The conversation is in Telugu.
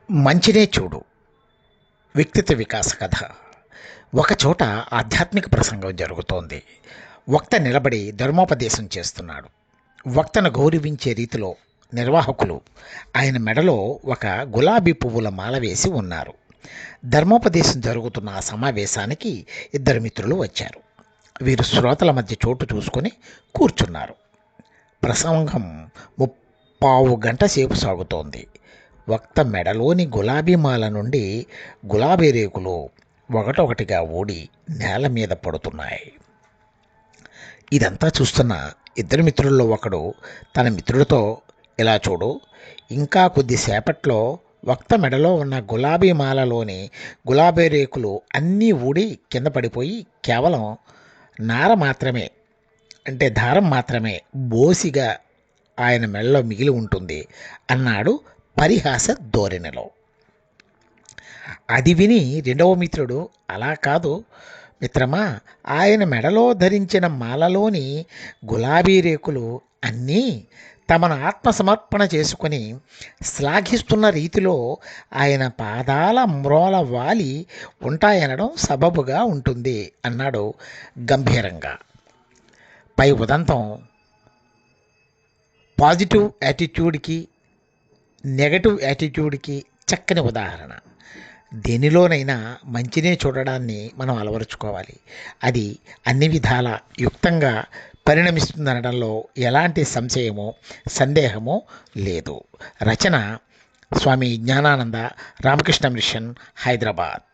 మంచినే చూడు వ్యక్తిత్వ వికాస కథ. ఒకచోట ఆధ్యాత్మిక ప్రసంగం జరుగుతోంది. వక్త నిలబడి ధర్మోపదేశం చేస్తున్నాడు. వక్తను గౌరవించే రీతిలో నిర్వాహకులు ఆయన మెడలో ఒక గులాబీ పువ్వుల మాల వేసి ఉన్నారు. ధర్మోపదేశం జరుగుతున్న ఆ సమావేశానికి ఇద్దరు మిత్రులు వచ్చారు. వీరు శ్రోతల మధ్య చోటు చూసుకొని కూర్చున్నారు. ప్రసంగం ముప్పావు గంట సేపు సాగుతోంది. వక్త మెడలోని గులాబీ మాల నుండి గులాబీ రేకులు ఒకటొకటిగా ఊడి నేల మీద పడుతున్నాయి. ఇదంతా చూస్తున్న ఇద్దరు మిత్రుల్లో ఒకడు తన మిత్రుడితో, ఇలా చూడు, ఇంకా కొద్దిసేపట్లో వక్త మెడలో ఉన్న గులాబీ మాలలోని గులాబీ రేకులు అన్నీ ఊడి కింద పడిపోయి కేవలం నార మాత్రమే, అంటే దారం మాత్రమే బోసిగా ఆయన మెడలో మిగిలి ఉంటుంది అన్నాడు పరిహాస ధోరణిలో. అది విని రెండవ మిత్రుడు, అలా కాదు మిత్రమా, ఆయన మెడలో ధరించిన మాలలోని గులాబీ రేకులు అన్నీ తమను ఆత్మసమర్పణ చేసుకొని శ్లాఘిస్తున్న రీతిలో ఆయన పాదాల మ్రోల వాలి ఉంటాయనడం సబబుగా ఉంటుంది అన్నాడు గంభీరంగా. పై ఉదంతం పాజిటివ్ యాటిట్యూడ్కి, నెగటివ్ యాటిట్యూడ్కి చక్కని ఉదాహరణ. దేనిలోనైనా మంచినే చూడడాన్ని మనం అలవరుచుకోవాలి. అది అన్ని విధాల యుక్తంగా పరిణమిస్తుందనడంలో ఎలాంటి సందేహమో లేదు. రచన స్వామి జ్ఞానానంద, రామకృష్ణ మిషన్, హైదరాబాద్.